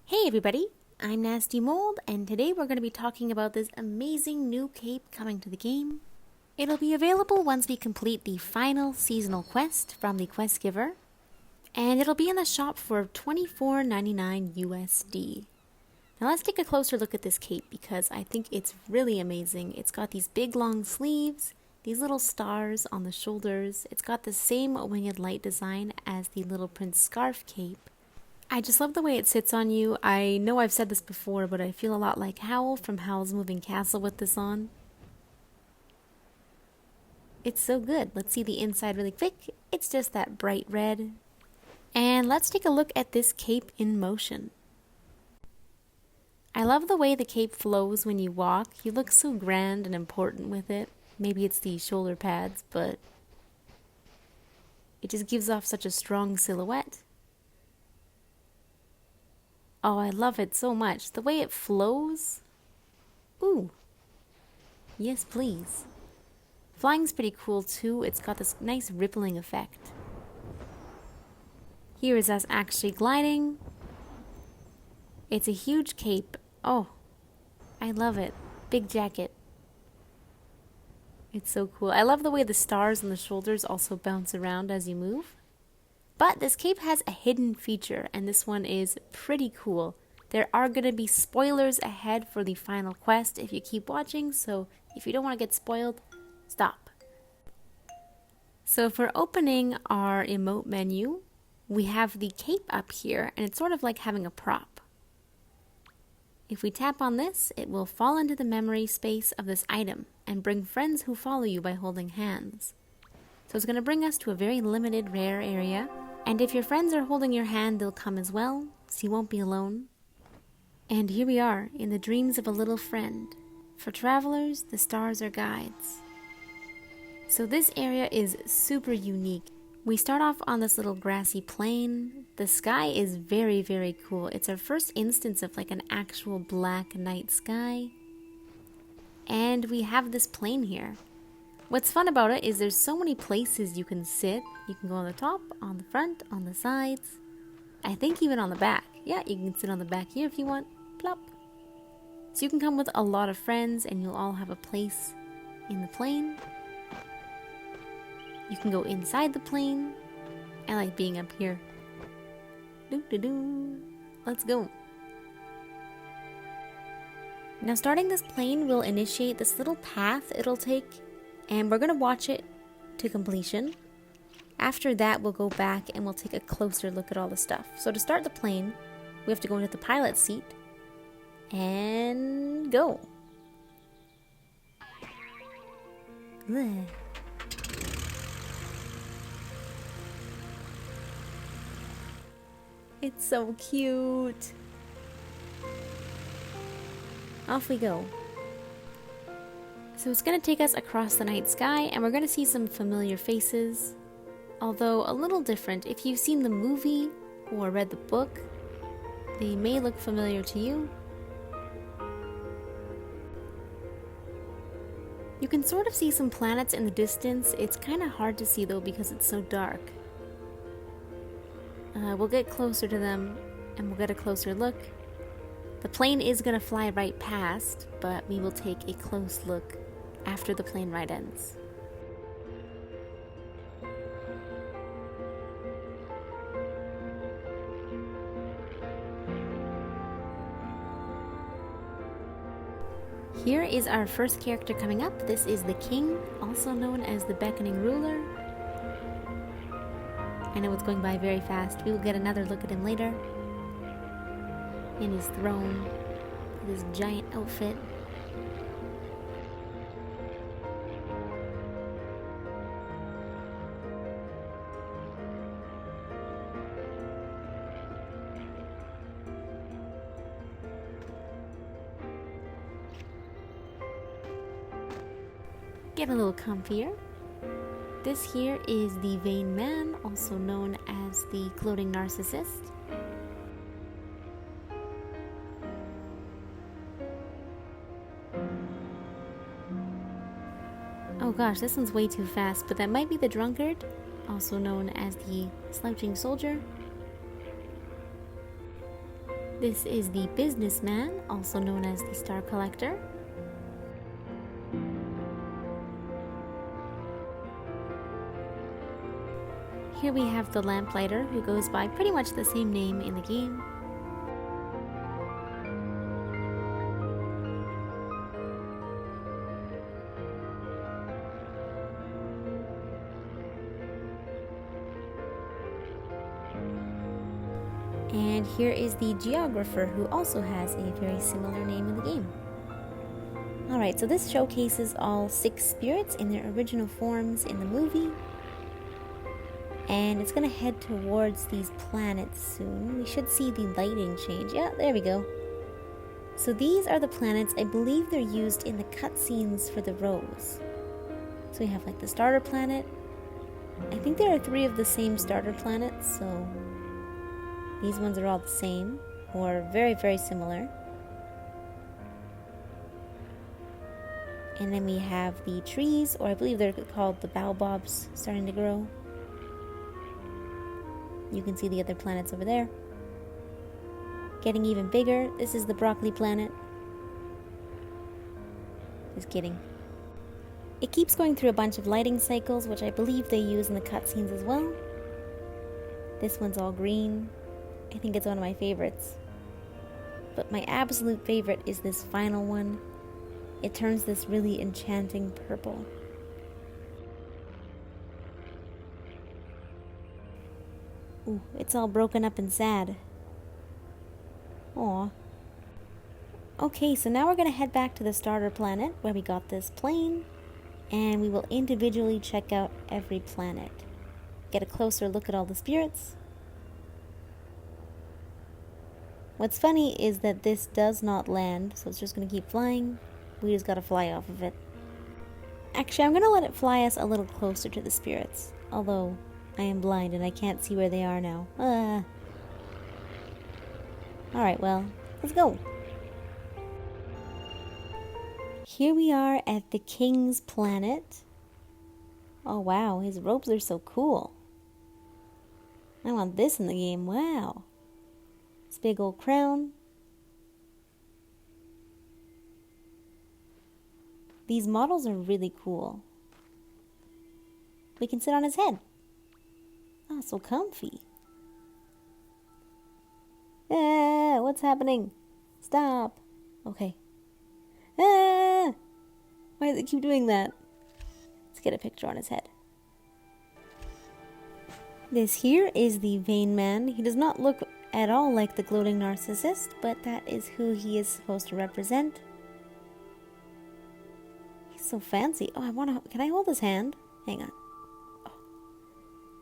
Hey everybody, I'm Nastymold, and today we're going to be talking about this amazing new cape coming to the game. It'll be available once we complete the final seasonal quest from the quest giver, and it'll be in the shop for $24.99 USD. Now let's take a closer look at this cape because I think it's really amazing. It's got these big long sleeves, these little stars on the shoulders. It's got the same winged light design as the Little Prince scarf cape. I just love the way it sits on you. I know I've said this before, but I feel a lot like Howl from Howl's Moving Castle with this on. It's so good. Let's see the inside really quick. It's just that bright red. And let's take a look at this cape in motion. I love the way the cape flows when you walk. You look so grand and important with it. Maybe it's the shoulder pads, but it just gives off such a strong silhouette. Oh, I love it so much. The way it flows. Ooh. Yes, please. Flying's pretty cool too. It's got this nice rippling effect. Here is us actually gliding. It's a huge cape. Oh, I love it. Big jacket. It's so cool. I love the way the stars on the shoulders also bounce around as you move. But this cape has a hidden feature, and this one is pretty cool. There are going to be spoilers ahead for the final quest if you keep watching, so if you don't want to get spoiled, stop. So if we're opening our emote menu, we have the cape up here, and it's sort of like having a prop. If we tap on this, it will fall into the memory space of this item and bring friends who follow you by holding hands. So it's going to bring us to a very limited rare area. And if your friends are holding your hand, they'll come as well, so you won't be alone. And here we are, in the dreams of a little friend. For travelers, the stars are guides. So this area is super unique. We start off on this little grassy plain. The sky is very, very cool. It's our first instance of like an actual black night sky. And we have this plain here. What's fun about it is there's so many places you can sit. You can go on the top, on the front, on the sides. I think even on the back. Yeah, you can sit on the back here if you want. Plop. So you can come with a lot of friends and you'll all have a place in the plane. You can go inside the plane. I like being up here. Doo-doo-doo. Let's go. Now starting this plane will initiate this little path it'll take. And we're going to watch it to completion. After that, we'll go back and we'll take a closer look at all the stuff. So to start the plane, we have to go into the pilot seat and go. Blech. It's so cute. Off we go. So it's going to take us across the night sky, and we're going to see some familiar faces, although a little different. If you've seen the movie or read the book, they may look familiar to you. You can sort of see some planets in the distance. It's kind of hard to see though because it's so dark. We'll get closer to them and we'll get a closer look. The plane is going to fly right past, but we will take a close look after the plane ride ends. Here is our first character coming up. This is the King, also known as the Beckoning Ruler. I know it's going by very fast. We will get another look at him later. In his throne, with his giant outfit. Get a little comfier. This here is the Vain Man, also known as the Gloating Narcissist. Oh gosh, this one's way too fast, but that might be the Drunkard, also known as the Slouching Soldier. This is the businessman, also known as the star collector. Here we have the lamplighter, who goes by pretty much the same name in the game. And here is the geographer, who also has a very similar name in the game. Alright, so this showcases all 6 spirits in their original forms in the movie. And it's going to head towards these planets soon. We should see the lighting change. Yeah, there we go. So these are the planets. I believe they're used in the cutscenes for the rows. So we have like the starter planet. I think there are 3 of the same starter planets, so these ones are all the same, or very, very similar. And then we have the trees, or I believe they're called the baobabs, starting to grow. You can see the other planets over there. Getting even bigger. This is the broccoli planet. Just kidding. It keeps going through a bunch of lighting cycles, which I believe they use in the cutscenes as well. This one's all green. I think it's one of my favorites. But my absolute favorite is this final one. It turns this really enchanting purple. Ooh, it's all broken up and sad. Aw. Okay, so now we're going to head back to the starter planet where we got this plane, and we will individually check out every planet. Get a closer look at all the spirits. What's funny is that this does not land, so it's just going to keep flying. We just got to fly off of it. Actually, I'm going to let it fly us a little closer to the spirits, although I am blind and I can't see where they are now. Alright, well, let's go. Here we are at the King's Planet. Oh wow, his robes are so cool. I want this in the game, wow. This big old crown. These models are really cool. We can sit on his head. Oh, so comfy. Ah, what's happening? Stop. Okay. Ah! Why does it keep doing that? Let's get a picture on his head. This here is the vain man. He does not look at all like the gloating narcissist, but that is who he is supposed to represent. He's so fancy. Oh, can I hold his hand? Hang on.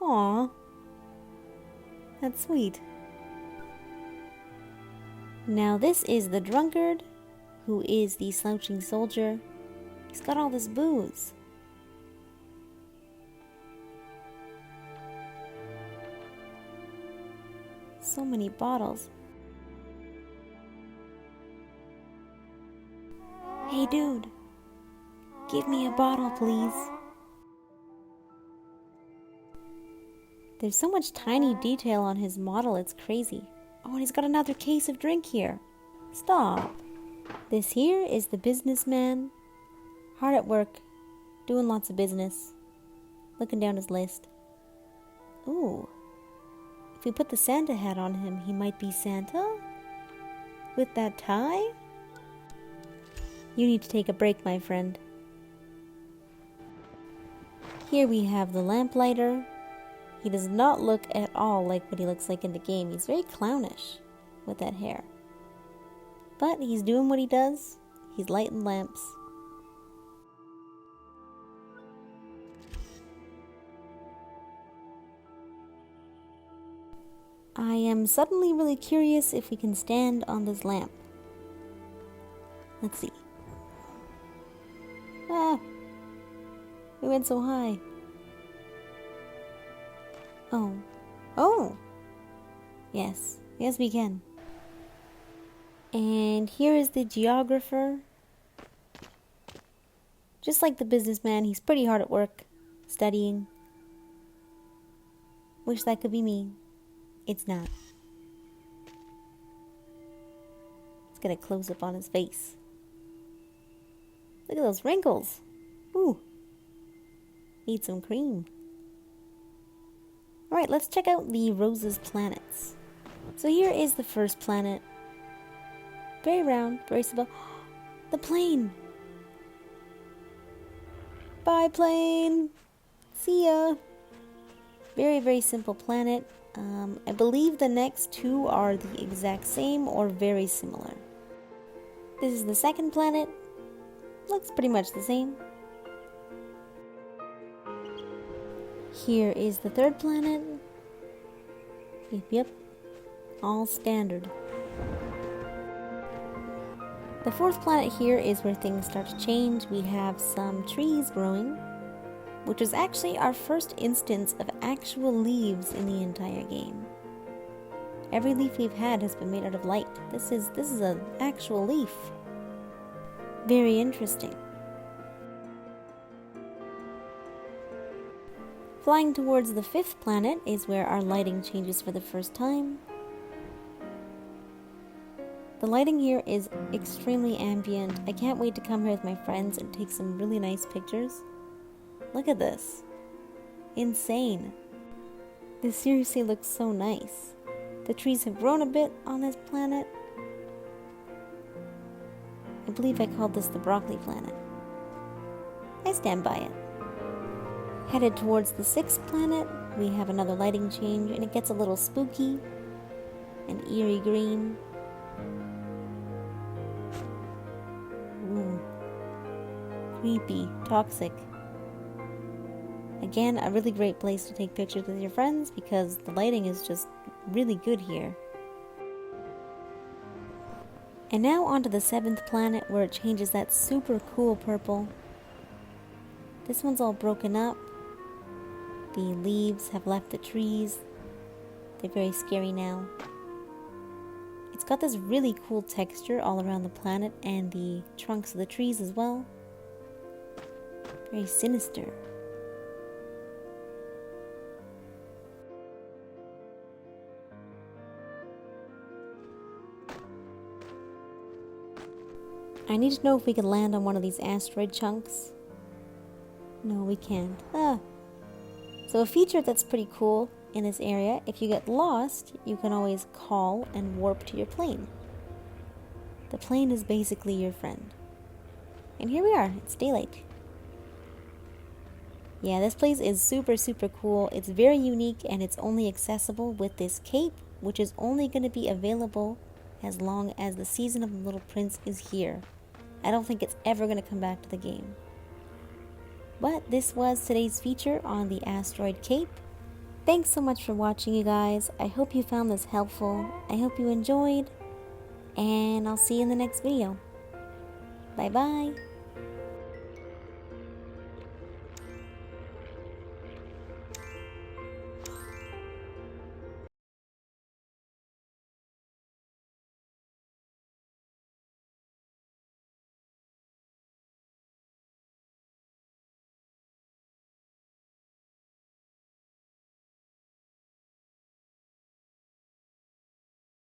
Aw. That's sweet. Now this is the drunkard, who is the slouching soldier. He's got all this booze. So many bottles. Hey dude, give me a bottle please. There's so much tiny detail on his model, it's crazy. Oh, and he's got another case of drink here. Stop. This here is the businessman. Hard at work, doing lots of business. Looking down his list. Ooh. If we put the Santa hat on him, he might be Santa? With that tie? You need to take a break, my friend. Here we have the lamplighter. He does not look at all like what he looks like in the game. He's very clownish with that hair. But he's doing what he does. He's lighting lamps. I am suddenly really curious if we can stand on this lamp. Let's see. Ah! We went so high. Oh. Oh! Yes. Yes, we can. And here is the geographer. Just like the businessman, he's pretty hard at work, studying. Wish that could be me. It's not. get a close-up on his face. Look at those wrinkles. Ooh. Need some cream. Alright, let's check out the Rose's planets. So here is the first planet. Very round, very simple. The plane! Bye, plane! See ya! Very, very simple planet. I believe the next two are the exact same or very similar. This is the second planet. Looks pretty much the same. Here is the third planet. Yep. All standard. The fourth planet here is where things start to change. We have some trees growing, which is actually our first instance of actual leaves in the entire game. Every leaf we've had has been made out of light. This is an actual leaf. Very interesting. Flying towards the fifth planet is where our lighting changes for the first time. The lighting here is extremely ambient. I can't wait to come here with my friends and take some really nice pictures. Look at this. Insane. This seriously looks so nice. The trees have grown a bit on this planet. I believe I called this the broccoli planet. I stand by it. Headed towards the sixth planet, we have another lighting change, and it gets a little spooky and eerie green. Ooh. Creepy, toxic. Again, a really great place to take pictures with your friends because the lighting is just really good here. And now onto the seventh planet where it changes that super cool purple. This one's all broken up. The leaves have left the trees. They're very scary now. It's got this really cool texture all around the planet and the trunks of the trees as well. Very sinister. I need to know if we can land on one of these asteroid chunks. No, we can't. So a feature that's pretty cool in this area, if you get lost, you can always call and warp to your plane. The plane is basically your friend. And here we are, it's daylight. Yeah, this place is super, super cool. It's very unique and it's only accessible with this cape, which is only going to be available as long as the season of the Little Prince is here. I don't think it's ever going to come back to the game. But this was today's feature on the Asteroid Cape. Thanks so much for watching, you guys. I hope you found this helpful. I hope you enjoyed. And I'll see you in the next video. Bye-bye.